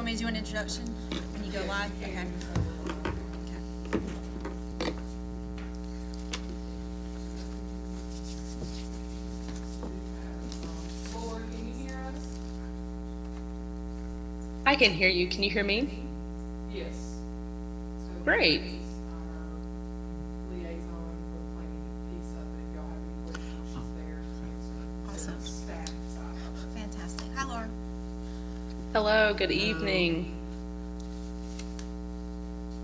want me to do an introduction when you go live? Okay. Okay. Laura, can you hear us? I can hear you. Can you hear me? Yes. So Great. Laura's our liaison for the planning piece of it. If y'all have any questions, she's there to answer. Awesome. The staff side of it. Fantastic. Hi, Laura. Hello, good evening.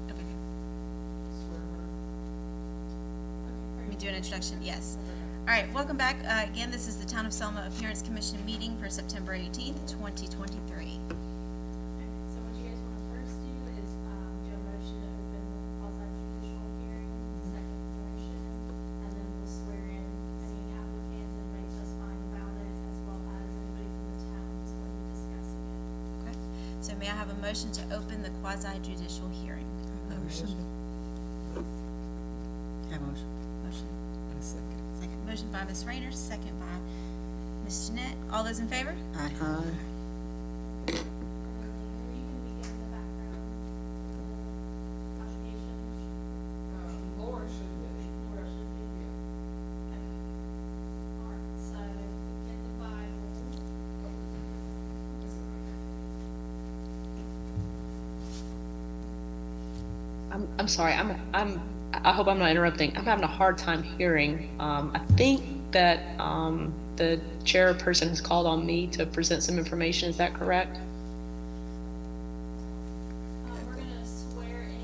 Okay. Swear her. Let me do an introduction. Yes. All right, welcome back. Again, this is the Town of Selma Appearance Commission meeting for September 18th, 2023. So what you guys wanna first do is, do a motion to open the quasi-judicial hearing, second motion, and then we'll swear in any applicants and may testify about it, as well as anybody from the town who's going to be discussing it. Okay. So may I have a motion to open the quasi judicial hearing? Motion. Have motion. Motion. Second. Second. Motion by Ms. Rayner, second by Ms. Jeanette. All those in favor? Aye. And then you can begin the background, application. Laura should be. Laura should be. Yeah. Alright, so get the Bible. I'm sorry. I hope I'm not interrupting. I'm having a hard time hearing. I think that the chairperson has called on me to present some information. Is that correct? We're gonna swear in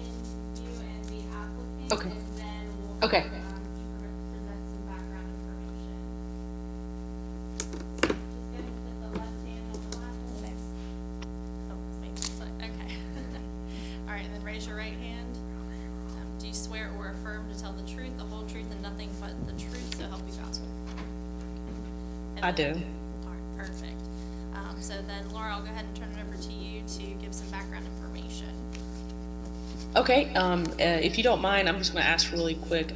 you and the applicant. Okay. And then we'll. Okay. Present some background information. Just go ahead and put the left hand on the Bible. Oh, maybe it's like, okay. All right, and then raise your right hand. Do you swear or affirm to tell the truth, the whole truth, and nothing but the truth, so help you God? And I then- do. All right, perfect. So then Laura, I'll go ahead and turn it over to you to give some background information. Okay. If you don't mind, I'm just going to ask really quick.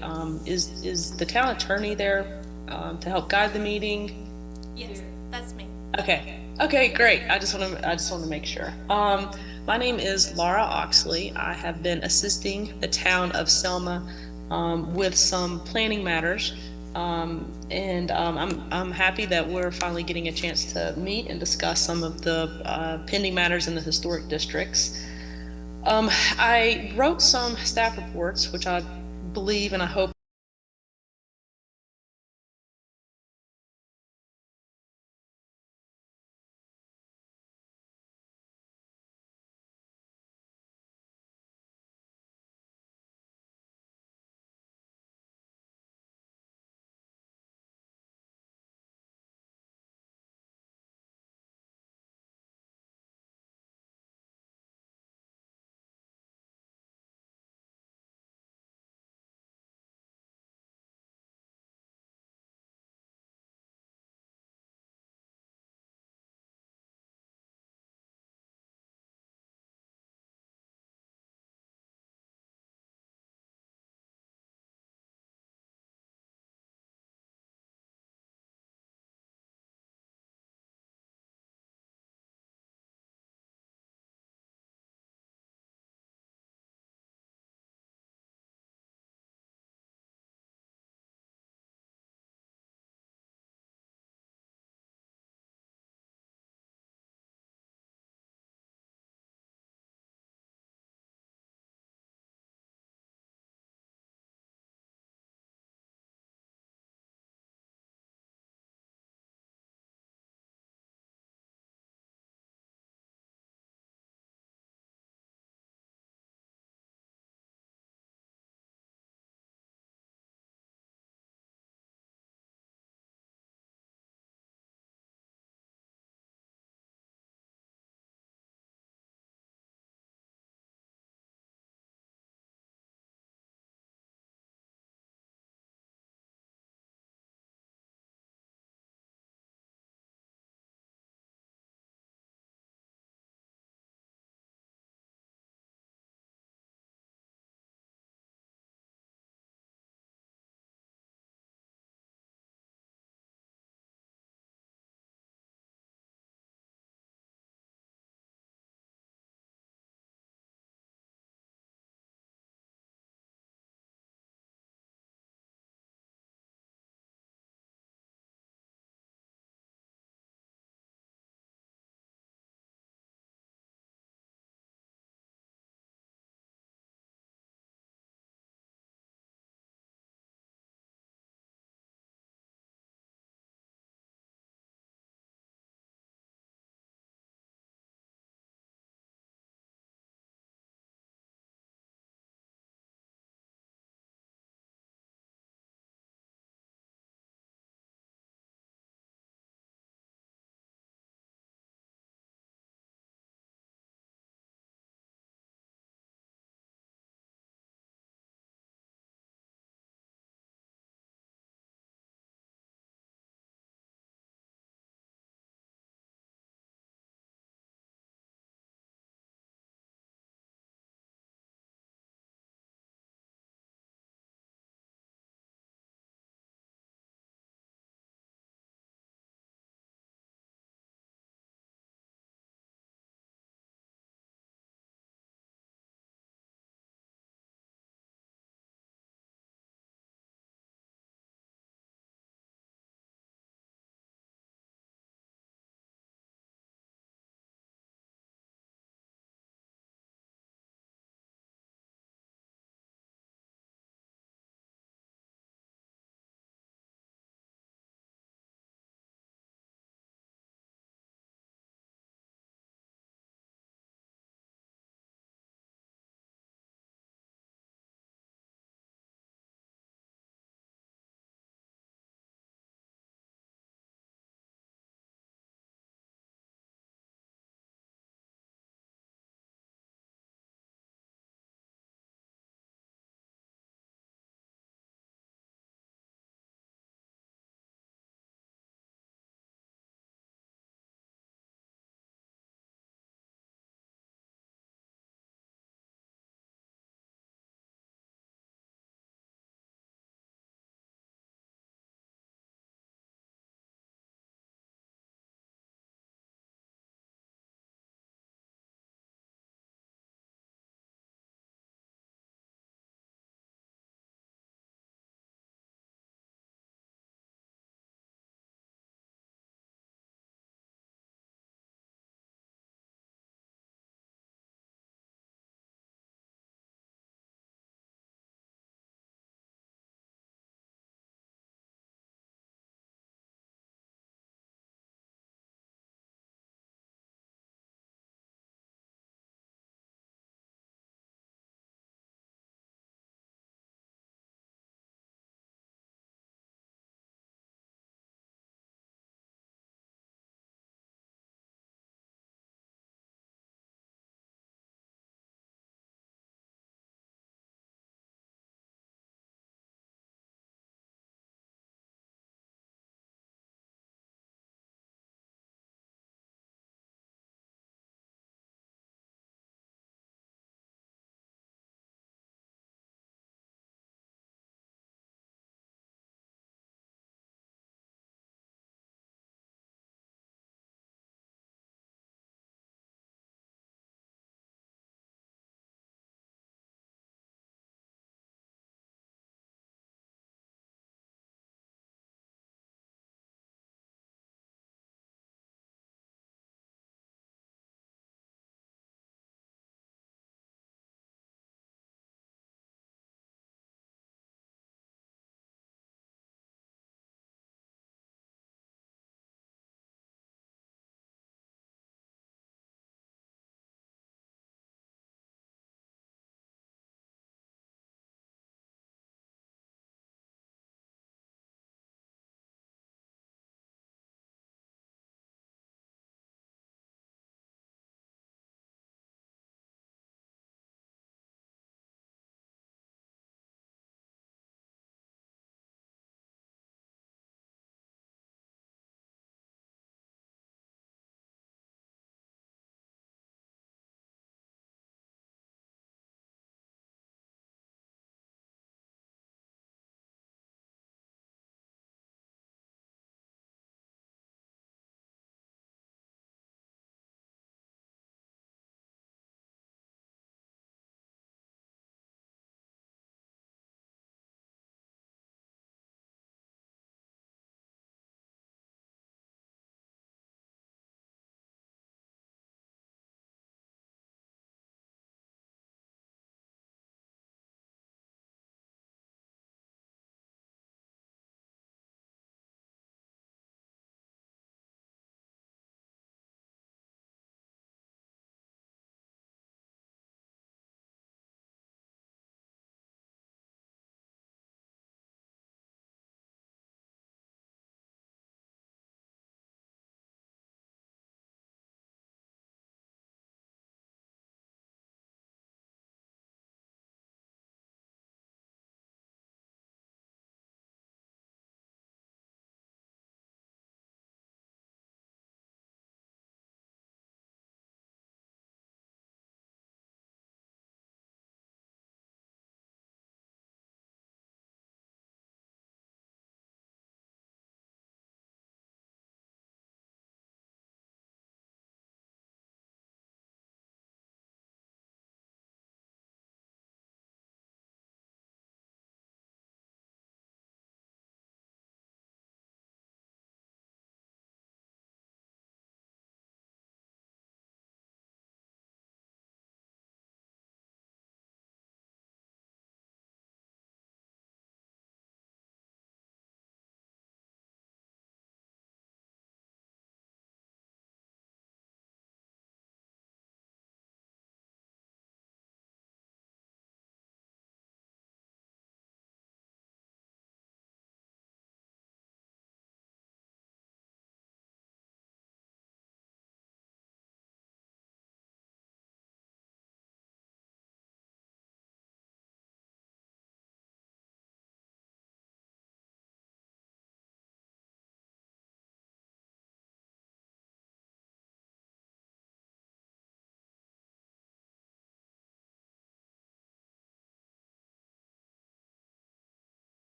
Is the town attorney there to help guide the meeting? Yes, that's me. Okay. Okay, great. I just want to make sure. My name is Laura Oxley. I have been assisting the town of Selma with some planning matters. And I'm happy that we're finally getting a chance to meet and discuss some of the pending matters in the historic districts. I wrote some staff reports, which I believe and I hope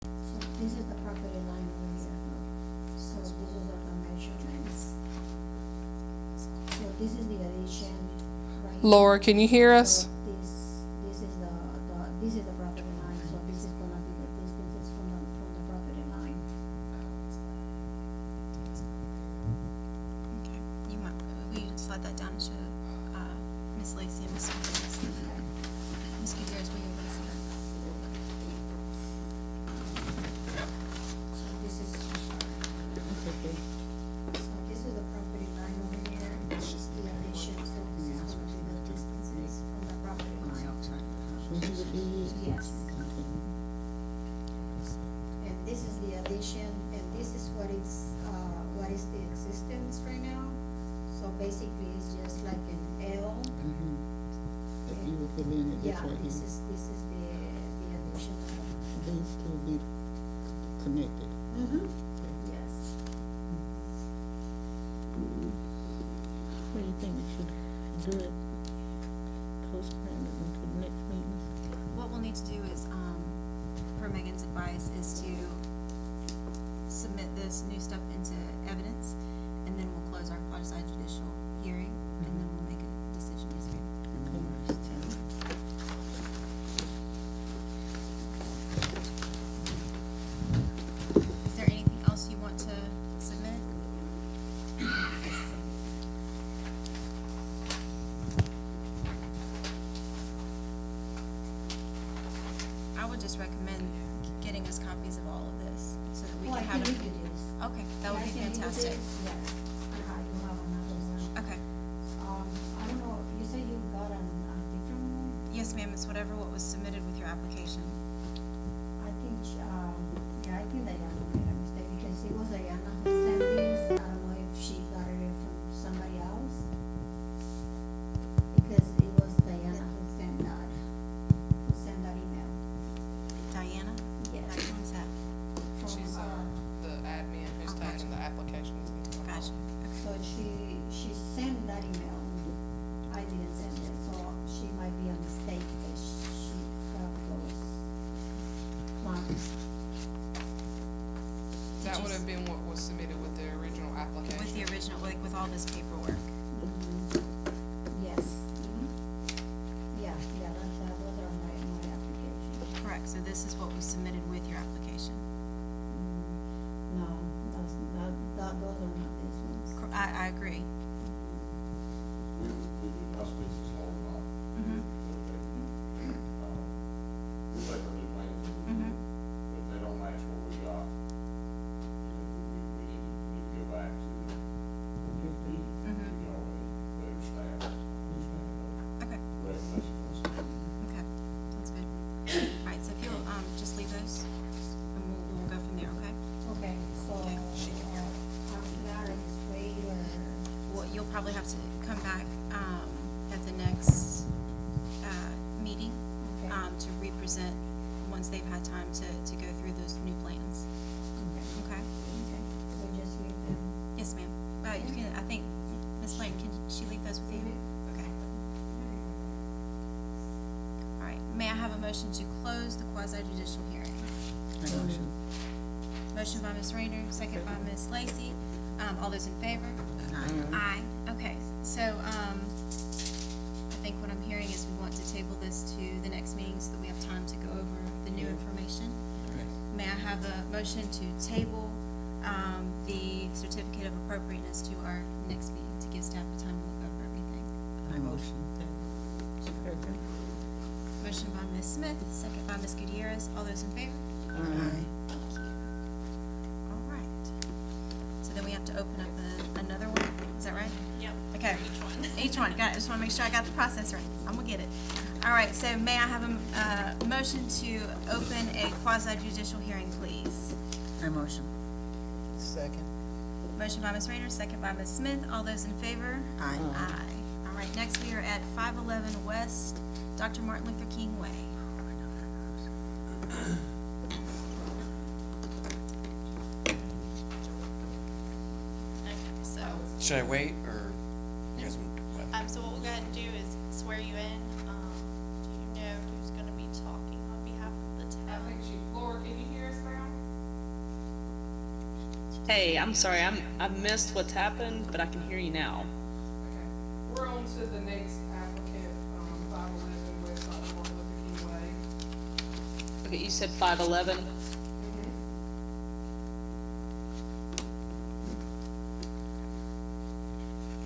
So this is the property line over here. So this is the measurements. So this is the addition, right? Laura, can you hear us? So this is this is the property line, so this is gonna be the distances from the property line. Okay, you might, will you slide that down and show, Ms. Lacy and Ms. Williams? Ms. Gutierrez, will you able to see that? So this is, so this is the property line over here, this is the addition, so this is gonna be the distances from the property line. Yes. And this is the addition, and this is what is the existence right now. So basically, it's just like an L. If you were put in it, this Yeah, right this here, is the addition. these two be connected. Mm-hmm. Yes. What do you think we should do it? Postpone it until the next meeting? What we'll need to do is, per Megan's advice, is to submit this new stuff into evidence, and then we'll close our quasi judicial hearing, and then we'll make a decision, yes, ma'am. Is there anything else you want to submit? I would just recommend getting us copies of all of this, so that we Oh, can I have can it. leave you this. Okay, that would I be can leave you fantastic. this, yes. You have another one. Okay, I don't know, you said you got a different one? yes, ma'am, it's whatever what was submitted with your application. I think, yeah, I think Diana made a mistake, because it was Diana who sent this, I don't know if she got it from somebody else. Because it was Diana who sent that email. Diana? Yes. Who is that? From, She's, the admin who's Okay. taking the applications and stuff. Gotcha. So she sent that email, I didn't send it, so she might be a mistake that she got those plans. That you would have s- been what was submitted with the original application. With the original, like with all this paperwork. Yes. Yeah, that was my application. Correct, so this is what was submitted with your application. No, those are not these ones. I agree. We must be slow enough. Mhm. We take our new plans, Mhm. if they don't match what we got, we need to go back to the Mhm. better staff, understand Okay, the regulations. okay, sounds good. All right, so if you'll, just leave those, and we'll go from there, okay? Okay, so, Okay. after that, I just wait or? Well, you'll probably have to come back, at the next, meeting, Okay. to represent, once they've had time to go through those new plans, Okay. okay? Okay, so just leave them. Yes, ma'am. You can, I think, Ms. Blaine, can she leave those with you? Okay. All right, may I have a motion to close the quasi judicial hearing? Motion. Motion by Ms. Rayner, second by Ms. Lacy. All those in favor? Aye. Okay, so, I think what I'm hearing is we want to table this to the next meeting so that we have time to go over the new information. May I have a motion to table, the certificate of appropriateness to our next meeting to give staff the time to look over everything? Motion. Second. Motion by Ms. Smith, second by Ms. Gutierrez. All those in favor? Aye. All right. So then we have to open up another one, is that right? Yep. Okay. Each one, got it. Just wanna make sure I got the process right. I'm gonna get it. All right, so may I have a motion to open a quasi judicial hearing, please? I motion. Second. Motion by Ms. Rayner, second by Ms. Smith. All those in favor? Aye. Aye. All right, next we are at 511 West Dr. Martin Luther King Way. Okay, so, Should I wait, or you guys? so what we'll go ahead and do is swear you in. Do you know who's gonna be talking on behalf of the I town? think Laura, can you hear us now? Hey, I'm sorry, I missed what's happened, but I can hear you now. Okay, we're on to the next applicant, 511 West Martin Luther King Way. Okay, you said 511?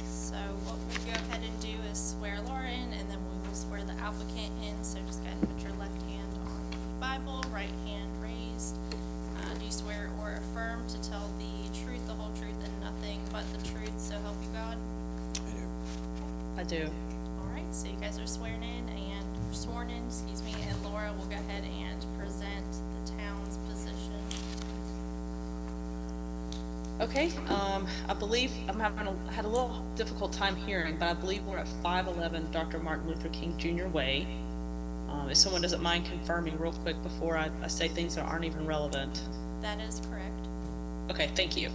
So what we'll go ahead and do is swear Laura in, and then we will swear the applicant in. So just go ahead and put your left hand on the Bible, right hand raised. Do you swear or affirm to tell the truth, the whole truth, and nothing but the truth, so help you God? I do. I do. All right, so you guys are sworn in and Laura will go ahead and present the town's position. Okay, I believe had a little difficult time hearing, but I believe we're at 511 Dr. Martin Luther King Jr. Way. If someone doesn't mind confirming real quick before I say things that aren't even relevant. That is correct. Okay, thank you.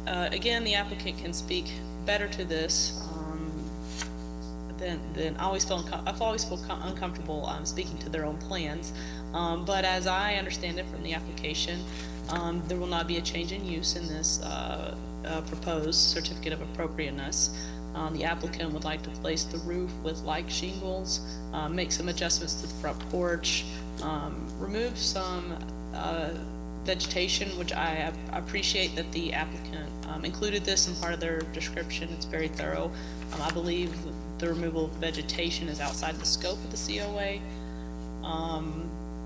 Again, the applicant can speak better to this, than I've always felt uncomfortable, speaking to their own plans. But as I understand it from the application, there will not be a change in use in this, proposed certificate of appropriateness. The applicant would like to place the roof with like shingles, make some adjustments to the front porch, remove some vegetation, which I appreciate that the applicant included this in part of their description. It's very thorough. I believe the removal of vegetation is outside the scope of the COA.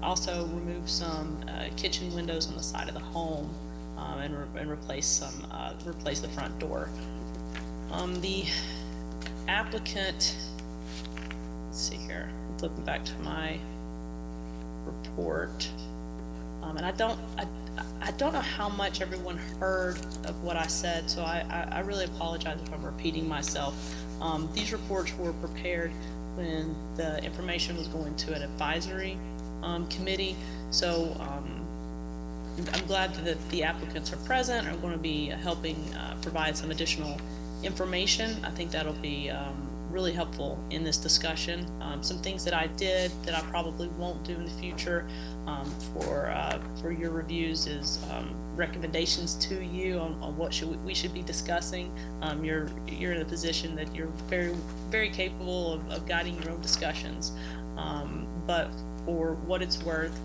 Also remove some kitchen windows on the side of the home, and replace the front door. The applicant, let's see here, flipping back to my report. And I don't know how much everyone heard of what I said, so I really apologize if I'm repeating myself. These reports were prepared when the information was going to an advisory committee, so I'm glad that the applicants are present, are going to be helping provide some additional information. I think that'll be really helpful in this discussion. Some things that I did that I probably won't do in the future for your reviews is recommendations to you on what we should be discussing. You're in a position that you're very, very capable of guiding your own discussions. But for what it's worth,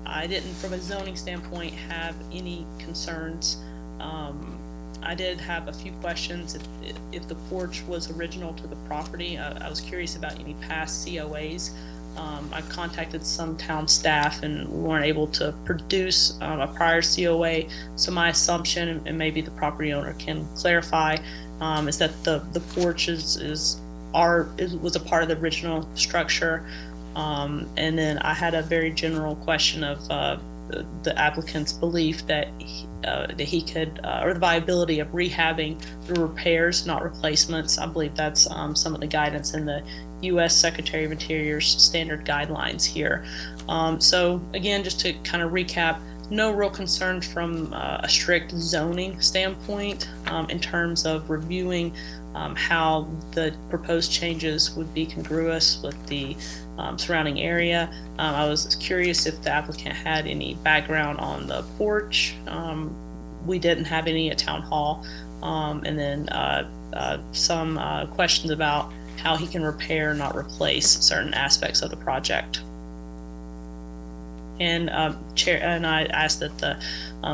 I didn't, from a zoning standpoint, have any concerns. I did have a few questions if the porch was original to the property. I was curious about any past COAs. I contacted some town staff and we weren't able to produce a prior COA. So my assumption, and maybe the property owner can clarify, is that the porch was a part of the original structure. And then I had a very general question of the applicant's belief that he could, or the viability of rehabbing the repairs, not replacements. I believe that's some of the guidance in the U.S. Secretary of Interior's standard guidelines here. So again, just to kind of recap, no real concerns from a strict zoning standpoint in terms of reviewing how the proposed changes would be congruous with the surrounding area. I was curious if the applicant had any background on the porch. We didn't have any at Town Hall. And then some questions about how he can repair, not replace certain aspects of the project. And I asked that the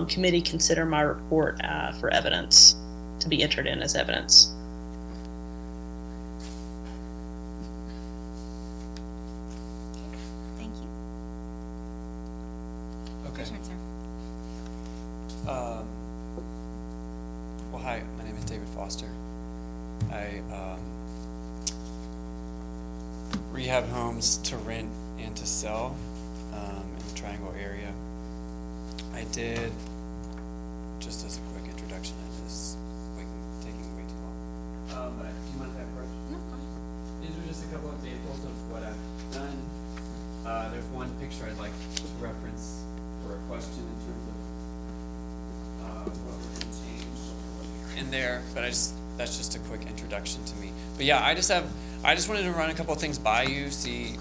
committee consider my report for evidence, to be entered in as evidence. Thank you. Okay. Your turn, sir. Well, hi, my name is David Foster. I rehab homes to rent and to sell in the Triangle area. I did, just as a quick introduction, I just taking way too long. But do you mind if I approach? No, go ahead. These are just a couple examples of what I've done. There's one picture I'd like to reference for a question in terms of what we're going to change in there, but that's just a quick introduction to me. But yeah, I just wanted to run a couple of things by you, see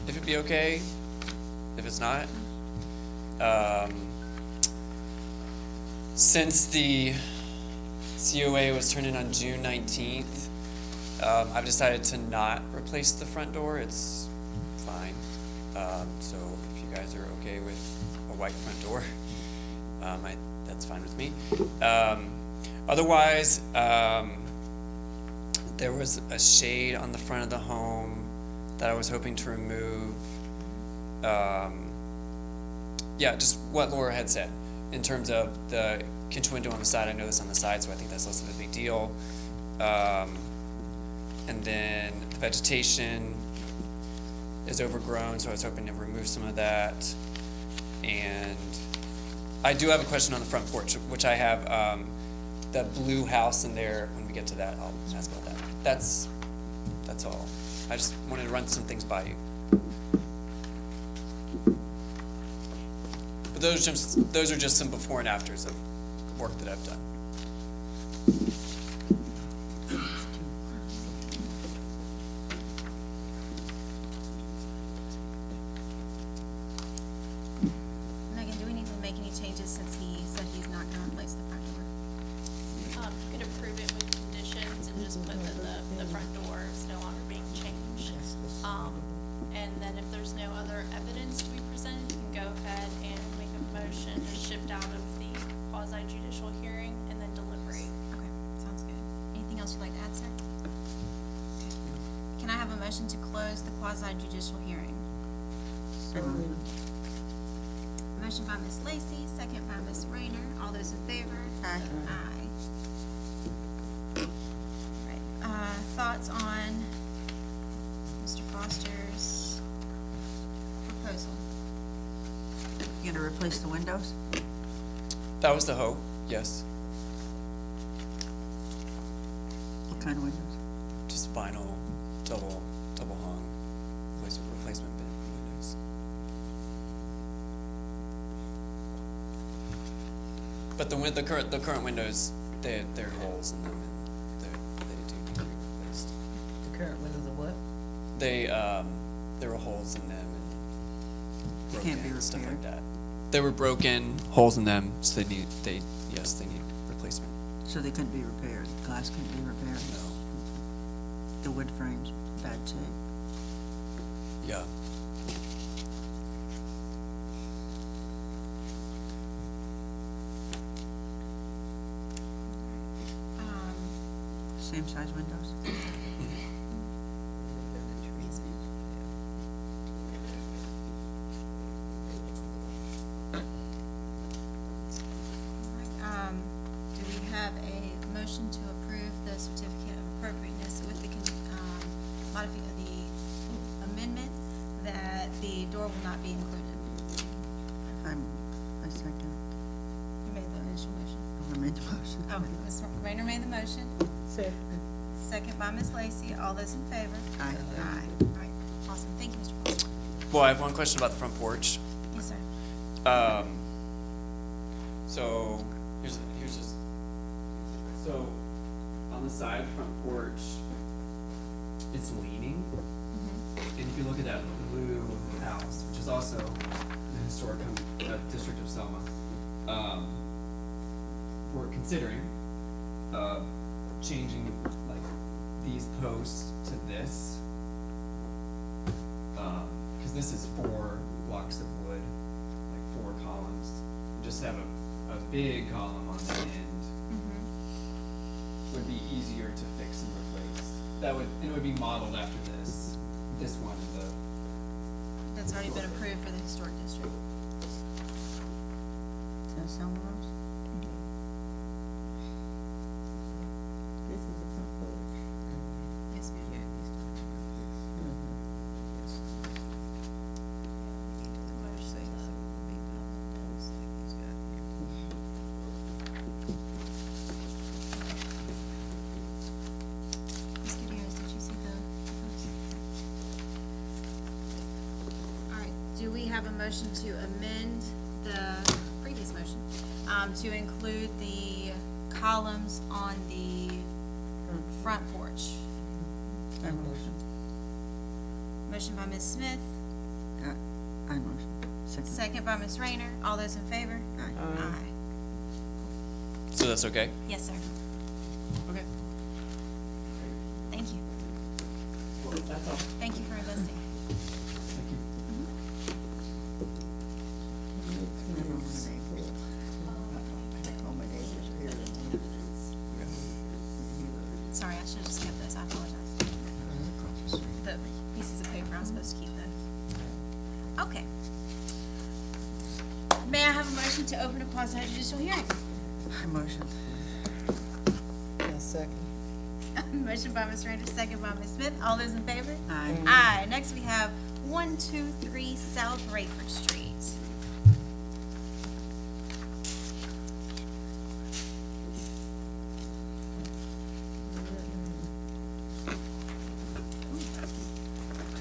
if it'd be okay, if it's not. Since the COA was turned in on June 19th, I've decided to not replace the front door. It's fine. So if you guys are okay with a white front door, that's fine with me. Otherwise, there was a shade on the front of the home that I was hoping to remove. Yeah, just what Laura had said in terms of the kitchen window on the side. I know this on the side, so I think that's less of a big deal. And then the vegetation is overgrown, so I was hoping to remove some of that. And I do have a question on the front porch, which I have, the blue house in there. When we get to that, I'll ask about that. That's all. I just wanted to run some things by you. But those are just some before and afters of work that I've done. Megan, do we need to make any changes since he said he's not gonna replace the front door? You could approve it with conditions and just put that the front door is no longer being changed. And then if there's no other evidence to be presented, you can go ahead and make a motion to shift out of the quasi judicial hearing and then deliberate. Okay, sounds good. Anything else you'd like to add, sir? Can I have a motion to close the quasi judicial hearing? So moved. Motion by Ms. Lacy, second by Ms. Rayner. All those in favor? Aye. Aye. Right, thoughts on Mr. Foster's proposal? You gonna replace the windows? That was the hope, yes. What kind of windows? Just vinyl, double hung, replacement bin windows. But the current windows, there are holes in them, and they do need to be replaced. The current windows are what? There were holes in them and They can't be broken, stuff like repaired. that. They were broken, holes in them, so they need replacement. So they couldn't be repaired, glass couldn't be repaired? No. The wood frames, bad shape. Yeah. Same size windows? Do we have a motion to approve the certificate of appropriateness with the amendment that the door will not be included? I second. You made the initial motion. I made the motion. Oh, Ms. Rayner made the motion, Second. second by Ms. Lacy. All those in favor? Aye. Aye. All right, awesome. Thank you, Mr. Foster. Well, I have one question about the front porch. Yes, sir. So here's just, so on the side of the front porch, it's leaning. And if you look at that blue house, which is also the historic district of Selma, we're considering, changing like these posts to this. Cause this is 4 blocks of wood, like 4 columns. Just have a big column on the end would be easier to fix and replace. It would be modeled after this one and the. That's already been approved for the historic district. Is that Selma Rose? This is the front porch. Yes, ma'am. Ms. Gutierrez, did you see the? All right, do we have a motion to amend the previous motion, to include the columns on the front porch? I motion. Motion by Ms. Smith, I motion. Second. second by Ms. Rayner. All those in favor? Aye. Aye. So that's okay? Yes, sir. Okay. Thank you. Well, that's all. Thank you for investing. Sorry, I should've just kept those. I apologize. The pieces of paper I'm supposed to keep though. Okay. May I have a motion to open a quasi judicial hearing? I motion. Second. Motion by Ms. Randall, second by Ms. Smith. All those in favor? Aye. Aye. Next we have 123 South Rayford Street.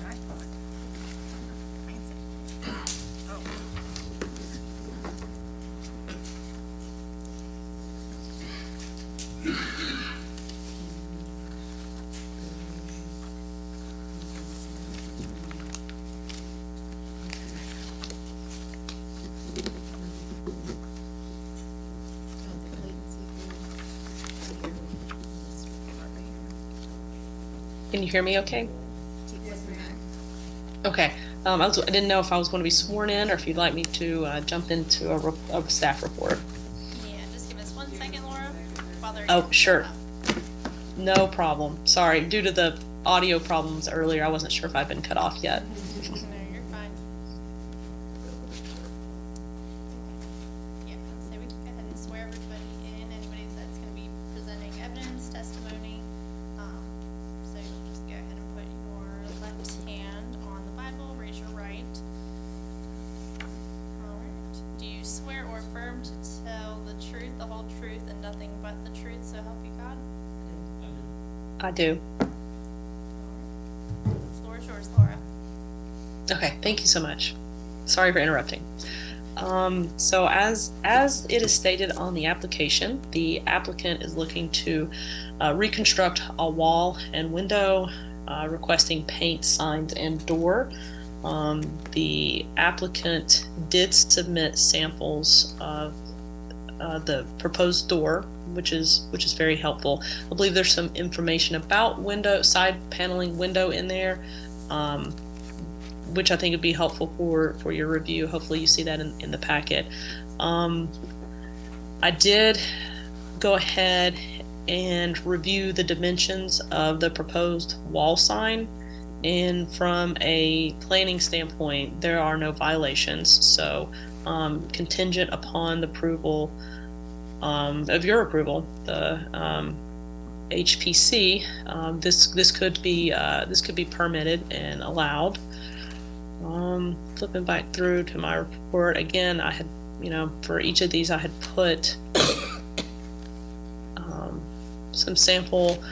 Tripod. Fancy. Oh. Can you hear me okay? Okay, I didn't know if I was going to be sworn in or if you'd like me to jump into a staff report. Yeah, just give us 1 second, Laura, while they're. Oh, sure. No problem. Sorry, due to the audio problems earlier, I wasn't sure if I'd been cut off yet. No, you're fine. Yeah, so we can go ahead and swear everybody in, anybody that's gonna be presenting evidence, testimony. So you'll just go ahead and put your left hand on the Bible, raise your right. All right. Do you swear or affirm to tell the truth, the whole truth, and nothing but the truth, so help you God? I do. The floor is yours, Laura. Okay, thank you so much. Sorry for interrupting. So as it is stated on the application, the applicant is looking to reconstruct a wall and window, requesting paint, signs, and door. The applicant did submit samples of the proposed door, which is very helpful. I believe there's some information about side paneling window in there, which I think would be helpful for your review. Hopefully you see that in the packet. I did go ahead and review the dimensions of the proposed wall sign, and from a planning standpoint, there are no violations. So contingent upon the approval of your approval, the HPC, this could be permitted and allowed. Flipping back through to my report again, I had, for each of these I had put some sample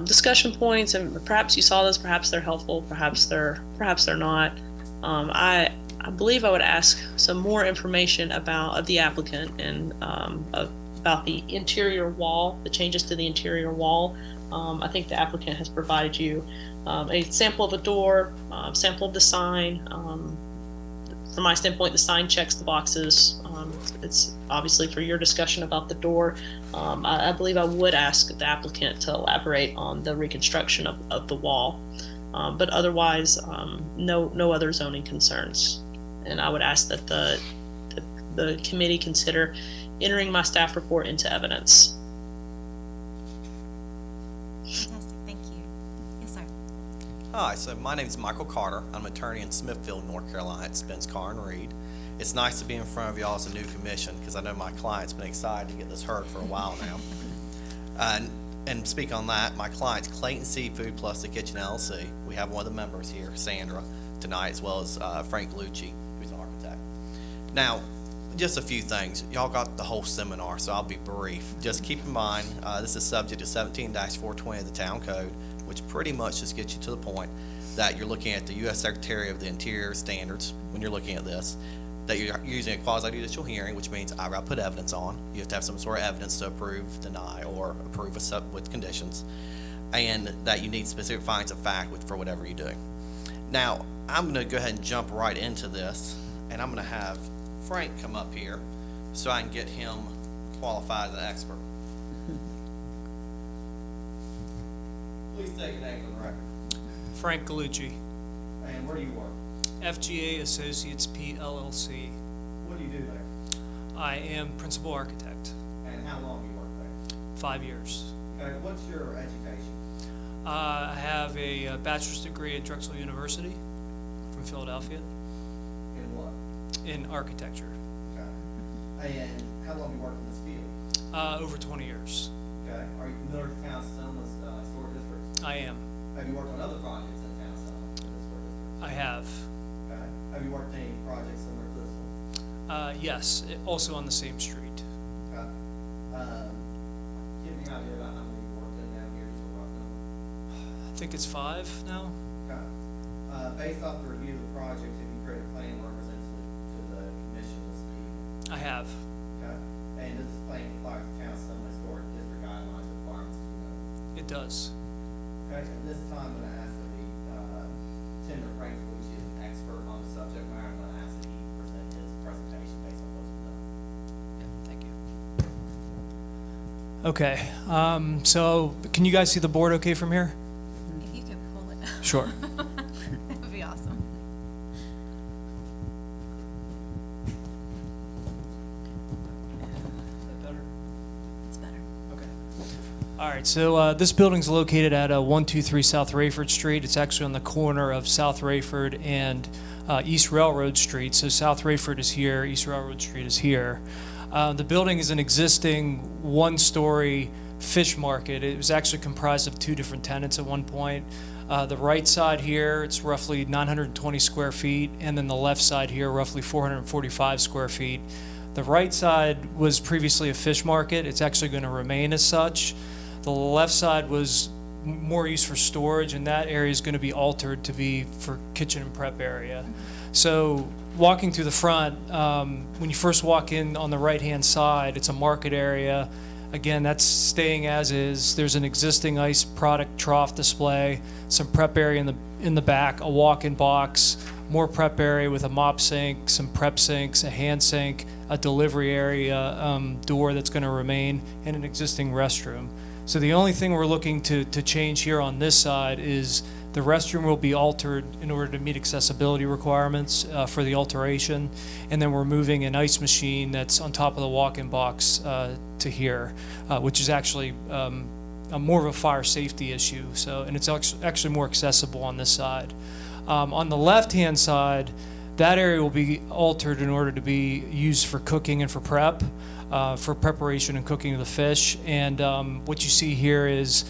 discussion points, and perhaps you saw this, perhaps they're helpful, perhaps they're not. I believe I would ask some more information of the applicant and about the interior wall, the changes to the interior wall. I think the applicant has provided you a sample of a door, sample of the sign. From my standpoint, the sign checks the boxes. It's obviously for your discussion about the door. I believe I would ask the applicant to elaborate on the reconstruction of the wall. But otherwise, no other zoning concerns. And I would ask that the committee consider entering my staff report into evidence. Fantastic, thank you. Yes, sir. Hi, so my name is Michael Carter. I'm an attorney in Smithfield, North Carolina at Spence, Carr & Reed. It's nice to be in front of y'all as a new commission because I know my client's been excited to get this heard for a while now. And speak on that, my client's Clayton Seafood plus The Kitchen LLC. We have one of the members here, Sandra, tonight, as well as Frank Lucci, who's an architect. Now, just a few things. Y'all got the whole seminar, so I'll be brief. Just keep in mind, this is subject to 17-420 of the Town Code, which pretty much just gets you to the point that you're looking at the U.S. Secretary of the Interior standards when you're looking at this, that you're using a quasi-judicial hearing, which means I gotta put evidence on. You have to have some sort of evidence to approve, deny, or approve with conditions, and that you need specific findings of fact for whatever you're doing. Now, I'm gonna go ahead and jump right into this, and I'm gonna have Frank come up here so I can get him qualified as an expert. Please state your name for the record. Frank Galucci, And where do you work? FGA Associates PLLC. What do you do there? I am principal architect, And how long do you work there? 5 years. Okay, what's your education? I have a bachelor's degree at Drexel University from Philadelphia In what? in architecture, Okay. And how long have you worked in this field? over 20 years. Okay. Are you familiar with Town of Selma's historic districts? I am. Have you worked on other projects in Town of Selma in the historic districts? I have. Okay. Have you worked on any projects similar to this one? Yes, also on the same street. Okay. Give me an idea about how many you worked in down here, just a rough number. I think it's 5 now. Okay. Based off the review of the project, have you created a plan representative to the commission this evening? I have. Okay. And does this plan comply with the Town of Selma historic district guidelines requirements, do you know? It does. Okay, at this time, I'm gonna ask that the, Senator Frank Galucci is an expert on the subject matter. I'm gonna ask that he present his presentation based on what's been done. Thank you. Okay, so can you guys see the board okay from here? If you could pull it. Sure. That would be awesome. It's better. All right, so this building's located at 123 South Rayford Street. It's actually on the corner of South Rayford and East Railroad Street. So South Rayford is here, East Railroad Street is here. The building is an existing one-story fish market. It was actually comprised of 2 different tenants at one point. The right side here, it's roughly 920 square feet, and then the left side here, roughly 445 square feet. The right side was previously a fish market. It's actually going to remain as such. The left side was more used for storage, and that area is going to be altered to be for kitchen and prep area. So walking through the front, when you first walk in on the right-hand side, it's a market area. Again, that's staying as is. There's an existing ice product trough display, some prep area in the back, a walk-in box, more prep area with a mop sink, some prep sinks, a hand sink, a delivery area door that's going to remain, and an existing restroom. So the only thing we're looking to change here on this side is the restroom will be altered in order to meet accessibility requirements for the alteration, and then we're moving an ice machine that's on top of the walk-in box to here, which is actually more of a fire safety issue. So, and it's actually more accessible on this side. On the left-hand side, that area will be altered in order to be used for cooking and for prep, for preparation and cooking of the fish. And what you see here is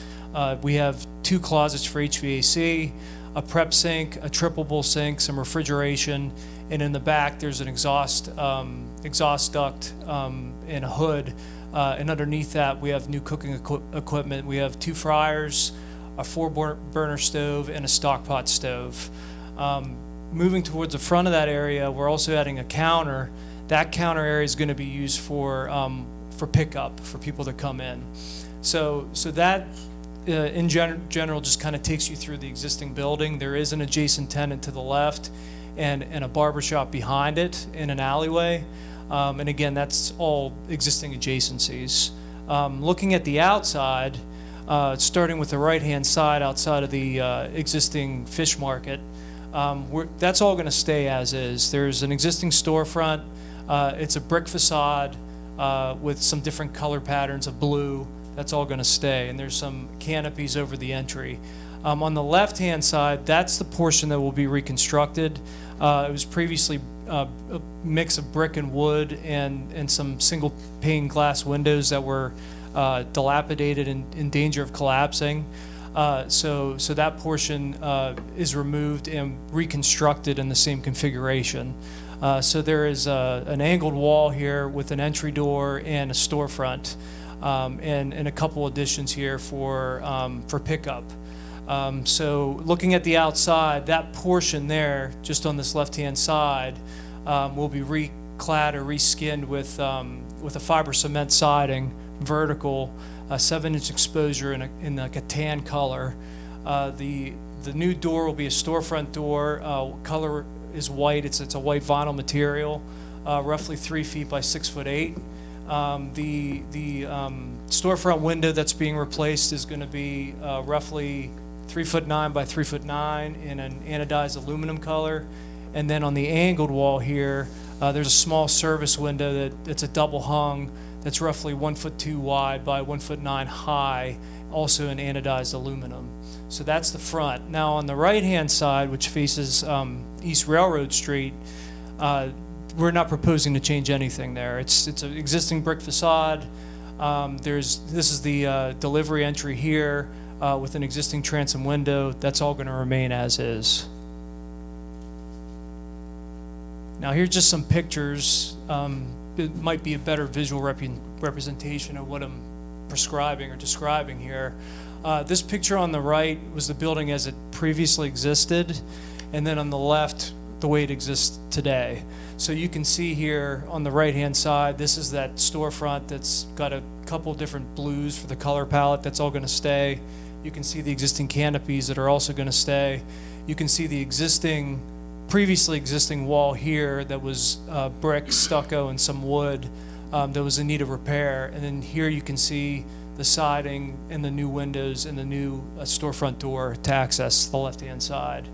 we have 2 closets for HVAC, a prep sink, a triple bowl sink, some refrigeration, and in the back there's an exhaust duct and a hood. And underneath that we have new cooking equipment. We have 2 fryers, a 4-burner stove, and a stock pot stove. Moving towards the front of that area, we're also adding a counter. That counter area is going to be used for pickup for people to come in. So that in general just kind of takes you through the existing building. There is an adjacent tenant to the left, and a barber shop behind it in an alleyway. And again, that's all existing adjacencies. Looking at the outside, starting with the right-hand side outside of the existing fish market, that's all going to stay as is. There's an existing storefront. It's a brick facade with some different color patterns of blue. That's all going to stay. And there's some canopies over the entry. On the left-hand side, that's the portion that will be reconstructed. It was previously a mix of brick and wood and some single pane glass windows that were dilapidated and in danger of collapsing. So that portion is removed and reconstructed in the same configuration. So there is an angled wall here with an entry door and a storefront, and a couple additions here for pickup. So looking at the outside, that portion there, just on this left-hand side, will be reclad or reskinned with a fiber cement siding, vertical, 7-inch exposure in like a tan color. The new door will be a storefront door. Color is white. It's a white vinyl material, roughly 3 feet by 6'8". The storefront window that's being replaced is going to be roughly 3'9" by 3'9" in an anodized aluminum color. And then on the angled wall here, there's a small service window that's a double hung that's roughly 1'2" wide by 1'9" high, also in anodized aluminum. So that's the front. Now on the right-hand side, which faces East Railroad Street, we're not proposing to change anything there. It's an existing brick facade. This is the delivery entry here with an existing transom window. That's all going to remain as is. Now here's just some pictures. It might be a better visual representation of what I'm prescribing or describing here. This picture on the right was the building as it previously existed, and then on the left, the way it exists today. So you can see here on the right-hand side, this is that storefront that's got a couple different blues for the color palette. That's all going to stay. You can see the existing canopies that are also going to stay. You can see the previously existing wall here that was brick, stucco, and some wood that was in need of repair. And then here you can see the siding and the new windows and the new storefront door to access the left-hand side.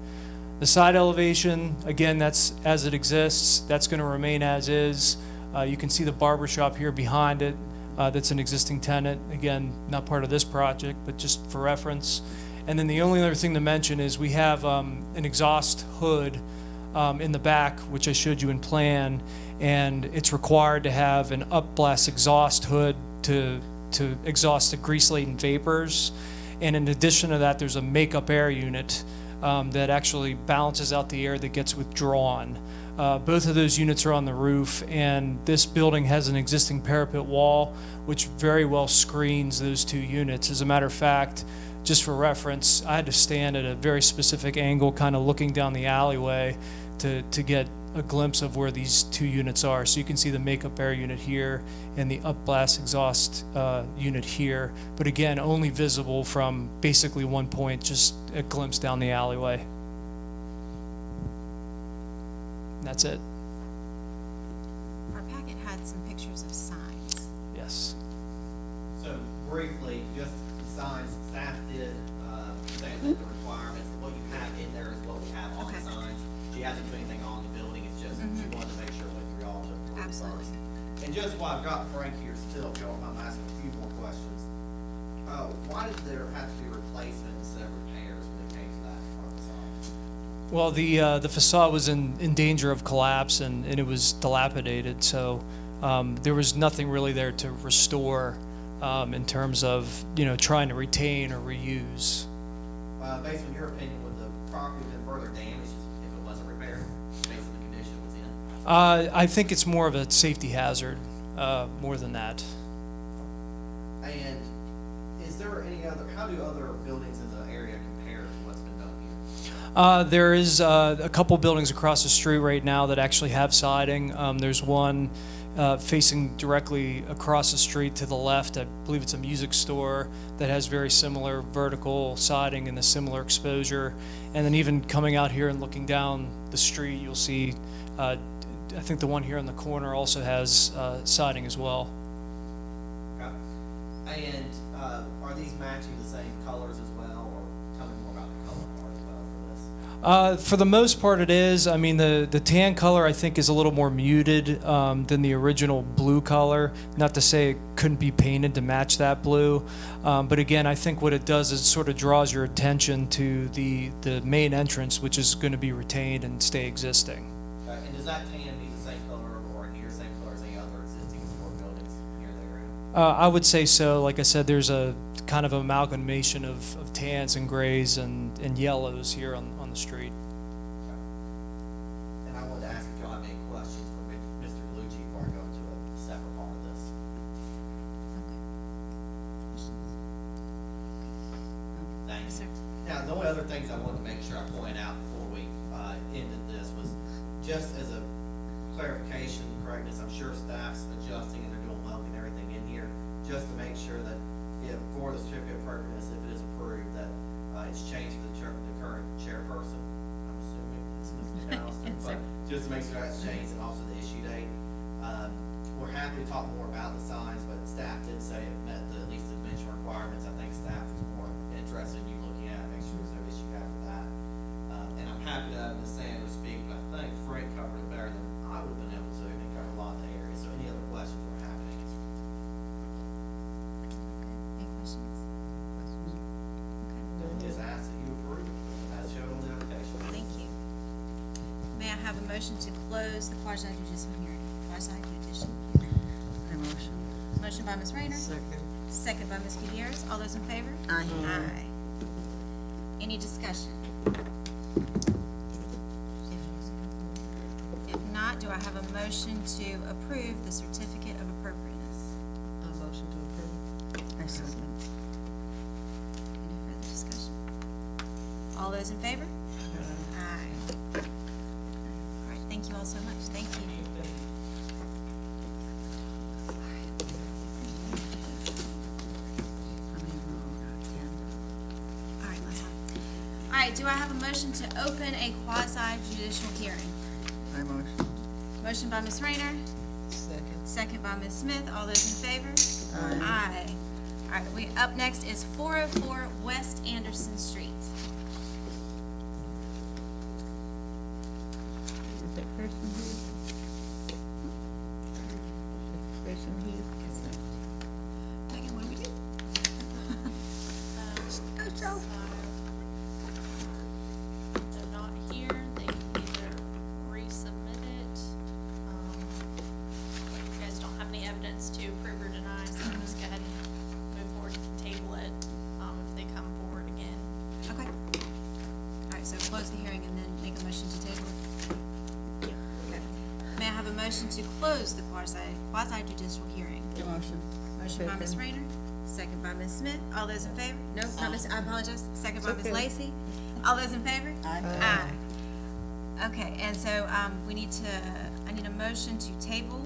The side elevation, again, that's as it exists. That's going to remain as is. You can see the barber shop here behind it. That's an existing tenant. Again, not part of this project, but just for reference. And then the only other thing to mention is we have an exhaust hood in the back, which I showed you in plan, and it's required to have an upblast exhaust hood to exhaust the grease-laden vapors. And in addition to that, there's a makeup air unit that actually balances out the air that gets withdrawn. Both of those units are on the roof, and this building has an existing parapet wall, which very well screens those two units. As a matter of fact, just for reference, I had to stand at a very specific angle, kind of looking down the alleyway to get a glimpse of where these two units are. So you can see the makeup air unit here and the upblast exhaust unit here, but again, only visible from basically one point, just a glimpse down the alleyway. And that's it. Our packet had some pictures of signs. Yes. So briefly, just the signs, staff did say that the requirements, what you have in there is what we have on the Okay. signs. She hasn't put anything on the building, it's just, she wanted to make sure it went through all the approved Absolutely. first. And just while I've got Frank here still, if y'all mind asking a few more questions. Why did there have to be replacement instead of repairs when it came to that front facade? Well, the facade was in danger of collapse, and it was dilapidated, so there was nothing really there to restore in terms of trying to retain or reuse. Based on your opinion, would the property have been further damaged if it wasn't repaired, based on the condition it was in? I think it's more of a safety hazard, more than that. And is there any other, how do other buildings in the area compare to what's been done here? There is a couple buildings across the street right now that actually have siding. There's one facing directly across the street to the left. I believe it's a music store that has very similar vertical siding and a similar exposure. And then even coming out here and looking down the street, you'll see, I think the one here in the corner also has siding as well. Okay. And are these matching the same colors as well, or tell me more about the color part as well for this? For the most part, it is. I mean, the tan color I think is a little more muted than the original blue color. Not to say it couldn't be painted to match that blue, but again, I think what it does is it sort of draws your attention to the main entrance, which is going to be retained and stay existing. And does that tan be the same color or near same color as any other existing historic buildings near the area? I would say so. Like I said, there's a kind of amalgamation of tans and grays and yellows here on the street. And I wanted to ask if y'all have any questions for Mr. Bellucci before I go into a separate part of this. Thanks. Sir. Now, the only other things I wanted to make sure I point out before we ended this was just as a clarification, correctness, I'm sure staff's adjusting and they're doing welding and everything in here, just to make sure that if for the certificate of appropriateness, if it is approved, that it's changed to the current chairperson. I'm assuming it's Mr. Allister, Yes, but sir. just to make sure that's changed and also the issue date. We're happy to talk more about the signs, but staff did say it met at least the dimension requirements. I think staff is more interested in you looking at it, make sure it's motion to close the quasi judicial hearing? I motion. Motion by Ms. Rayner, Second. second by Ms. Gutierrez. All those in favor? Aye. Aye. Any discussion? If not, do I have a motion to approve the certificate of appropriateness? A motion to approve. I second. Any further discussion? All those in favor? Aye. All right, thank you all so much. Thank you. All right, last one. All right, do I have a motion to open a quasi judicial hearing? I motion. Motion by Ms. Rayner, Second. second by Ms. Smith. All those in favor? Aye. Aye. All right, up next is 404 West Anderson Street. Is that person here? Is that person here? Megan, what do we do? So, they're not here, they can either resubmit it, you guys don't have any evidence to approve or deny, so we'll just go ahead and move forward and table it, if they come forward again. Okay. All right, so close the hearing and then make a motion to table it. Okay. May I have a motion to close the quasi judicial hearing? A motion. Motion by Ms. Second. Rayner, second by Ms. Smith. All those in favor? No, not Ms., I apologize. Second by Ms. Okay. Lacy. All those in favor? Aye. Aye. Okay, and so, I need a motion to table,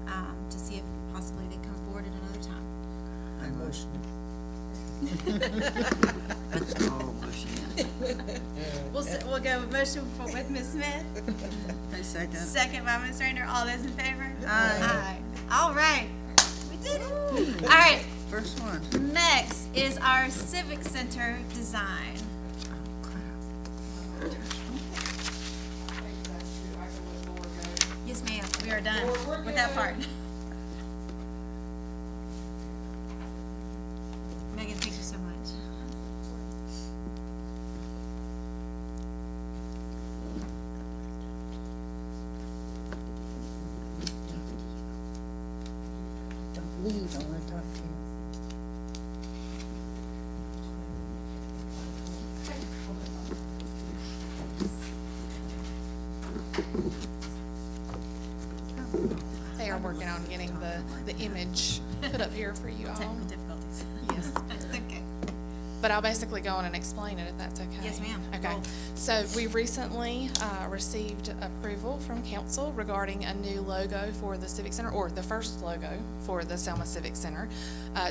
to see if possibly they come forward at another time. I motion. That's all motion. We'll go with motion with Ms. Smith, I second. second by Ms. Rayner. All those in favor? Aye. All right, we did it. All right, First one. next is our Civic Center design. I think that's good, I can let Laura go. Yes, ma'am, we are done We're with that good. part. Megan, thank you so much. Don't leave, I wanna talk to you. They are working on getting the image put up here for you all. Technical difficulties. Yes. That's okay. But I'll basically go on and explain it if that's okay. Yes, ma'am. Okay. Roll. So we recently received approval from council regarding a new logo for the Civic Center, or the first logo for the Selma Civic Center,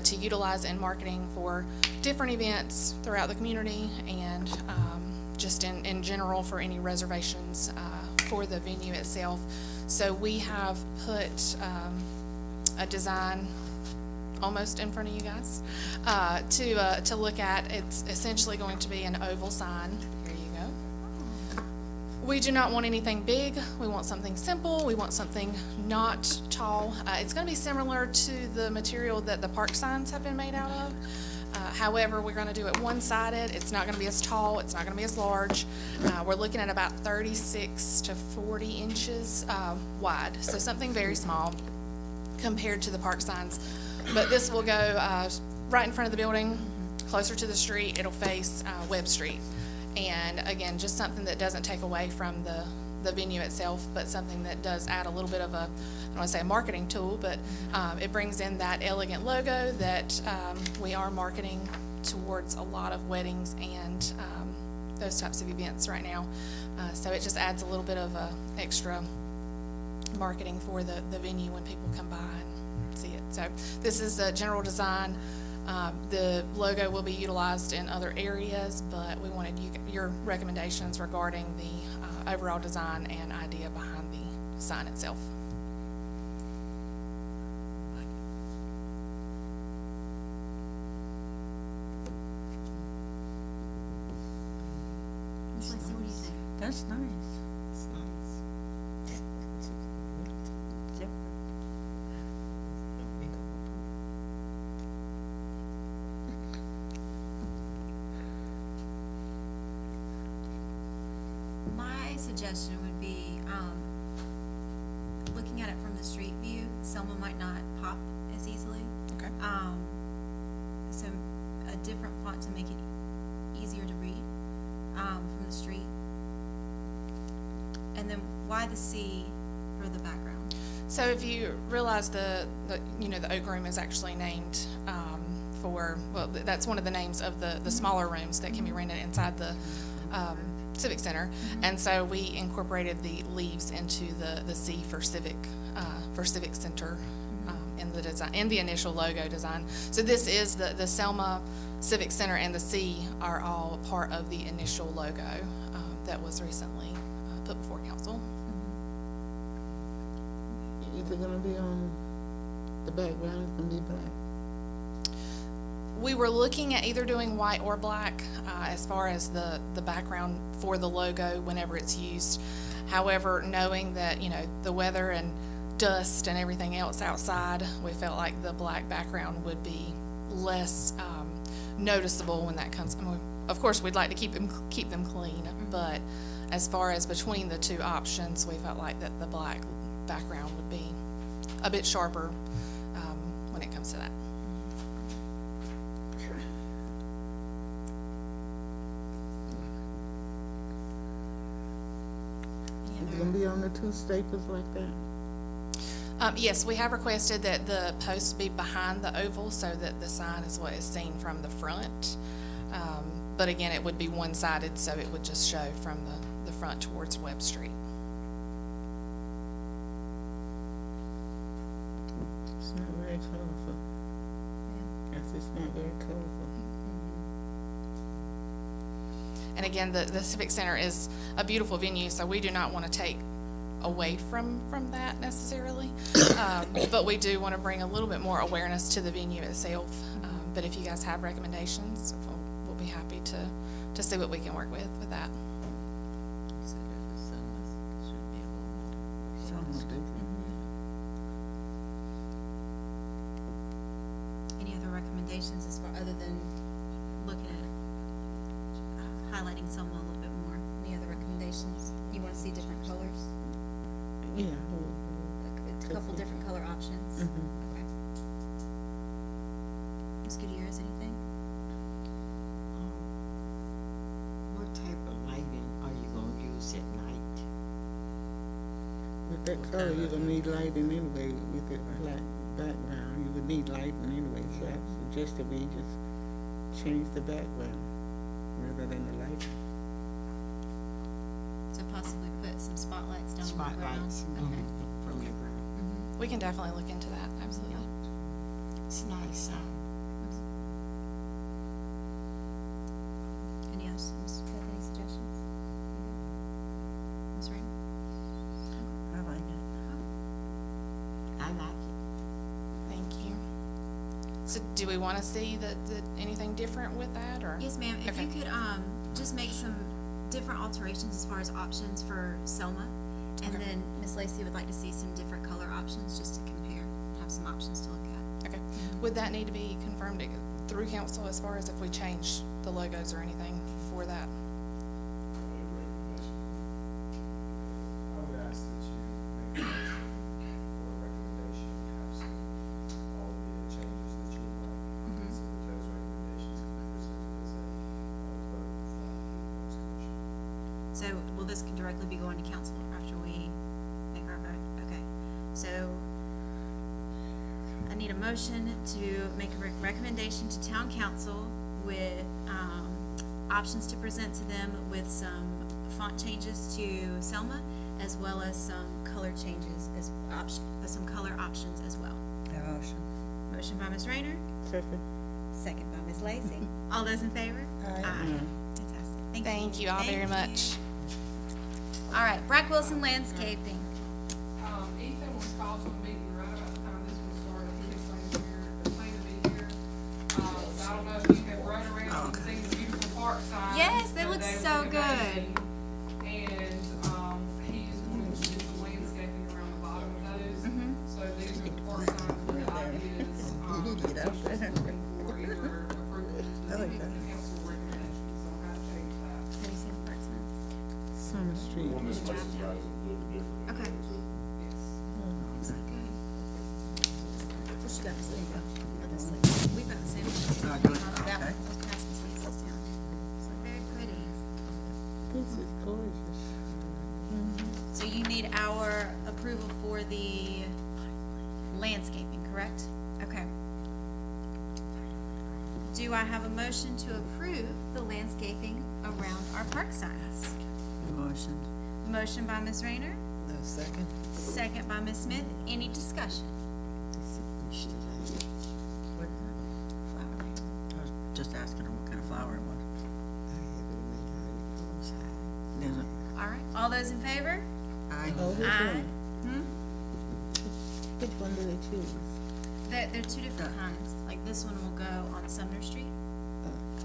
to utilize in marketing for different events throughout the community and just in general for any reservations for the venue itself. So we have put a design almost in front of you guys to look at. It's essentially going to be an oval sign. Here you go. We do not want anything big. We want something simple. We want something not tall. It's going to be similar to the material that the park signs have been made out of. However, we're going to do it one-sided. It's not going to be as tall. It's not going to be as large. We're looking at about 36 to 40 inches wide, so something very small compared to the park signs. But this will go right in front of the building, closer to the street. It'll face Webb Street. And again, just something that doesn't take away from the venue itself, but something that does add a little bit of a, I don't want to say a marketing tool, but it brings in that elegant logo that we are marketing towards a lot of weddings and those types of events right now. So it just adds a little bit of extra marketing for the venue when people come by and see it. So this is a general design. The logo will be utilized in other areas, but we wanted your recommendations regarding the overall design and idea behind the sign itself. Ms. Lacy, what do you think? That's nice. It's nice. Different. My suggestion would be, looking at it from the street view, Selma might not pop as easily. Okay. So a different font to make it easier to read, from the street. And then why the C for the background? So if you realize the Oak Room is actually named, that's one of the names of the smaller rooms that can be rented inside the, Civic Center. And so we incorporated the leaves into the C for Civic Center, in the design, in the initial logo design. So this is the Selma Civic Center, and the C are all part of the initial logo, that was recently, put before council. Is it gonna be on, the background is gonna be black? We were looking at either doing white or black, as far as the background for the logo whenever it's used. However, knowing that, the weather and dust and everything else outside, we felt like the black background would be less, noticeable when that comes. I mean, of course, we'd like to keep them clean, but as far as between the two options, we felt like that the black background would be a bit sharper, when it comes to that. Is it gonna be on the two staples like that? Yes, we have requested that the posts be behind the oval so that the sign is what is seen from the front. But again, it would be one-sided, so it would just show from the front towards Webb Street. It's not very colorful. Yes, it's not very colorful. And again, the Civic Center is a beautiful venue, so we do not want to take away from that necessarily. But we do want to bring a little bit more awareness to the venue itself. But if you guys have recommendations, we'll be happy to see what we can work with that. Any other recommendations as far, other than looking at, highlighting Selma a little bit more? Any other recommendations? You wanna see different colors? Yeah. A couple different color options? Okay. Ms. Gutierrez, anything? What type of lighting are you gonna use at night? With that color, you're gonna need lighting anyway, with the black background, you would need lighting anyway, so I suggested we just change the background rather than the lighting. So possibly put some spotlights down on the ground? Spotlights, Okay. from the ground. We can definitely look into that, absolutely. It's nice, Any others, have any suggestions? Ms. Rain? I like it. I like it. Thank you. So do we want to see anything different with that, or? Yes, ma'am. If Okay. you could, just make some different alterations as far as options for Selma. And Okay. then Ms. Lacy would like to see some different color options just to compare, have some options to look at. Okay. Would that need to be confirmed through council as far as if we change the logos or anything for that? I would ask that you make a motion for a recommendation, have some, all the changes that you would like. So that those recommendations can be presented as a vote from the Post Commission. So will this directly be going to council after we make our vote? Okay. So I need a motion to make a recommendation to town council with, options to present to them with some font changes to Selma, as well as some color changes some color options as well. Motion. Motion by Ms. Rayner, Second. second by Ms. Lacy. All those in favor? Aye. Fantastic. Thank you all very Thank much. you. All right, Brack Wilson Landscaping. Ethan was called to a meeting right about the time this one started. He was planning to be here. So I don't know if you have run around and seen the beautiful park signs. Yes, they that look were so good. amazing. And, he's wanting to do some landscaping around the bottom of those. So these are the park signs with the ideas, just looking for either approval to the council recommendations on how to change that. Have you seen the park signs? Summer Street. Well, Ms. the job down. Okay. Yes. What you got to say, girl? We've got the same. Oh, That good. one, Okay. those past Miss Lisa's down. So very pretty. This is gorgeous. So you need our approval for the landscaping, correct? Okay. Do I have a motion to approve the landscaping around our park signs? Motion. Motion by Ms. Rayner, No second? second by Ms. Smith. Any discussion? I was just asking her what kind of flower it was. Does it? All right, all those in favor? Aye. Oh, which Aye. one? Which one do they choose? They're two different kinds. Like this one will go on Sumner Street,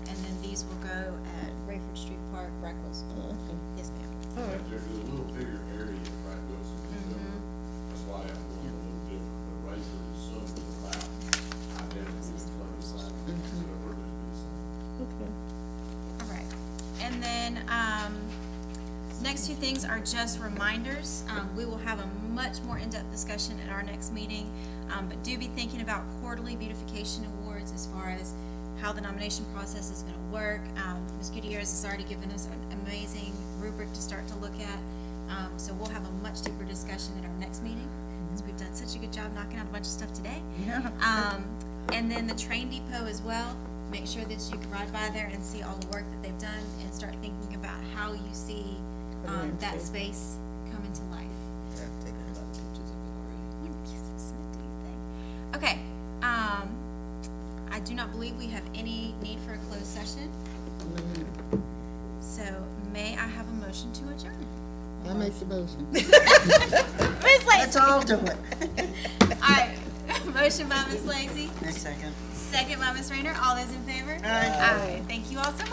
and then these will go at Rayford Street Park, Brackwell's. Oh, okay. Yes, ma'am. All right. There's a little bigger area in Frank Wilson, that's why I'm going a little different, but Rayford and Sumner is about identical, so we're just be some. Okay. All right, and then, next two things are just reminders. We will have a much more in-depth discussion at our next meeting, but do be thinking about quarterly beautification awards as far as how the nomination process is gonna work. Ms. Gutierrez has already given us an amazing rubric to start to look at. So we'll have a much deeper discussion at our next meeting, because we've done such a good job knocking out a bunch of stuff today. Yeah. And then the train depot as well, make sure that you can ride by there and see all the work that they've done and start thinking about how you see, that space come into life. Yeah, I've taken a lot of pictures of it already. Okay, I do not believe we have any need for a closed session, so may I have a motion to adjourn? I make the motion. Ms. Let's Lacy, all do it. alright, motion by Ms. Lacy, Next second. second by Ms. Rayner, all those in favor? Aye. Aye, thank you all so much.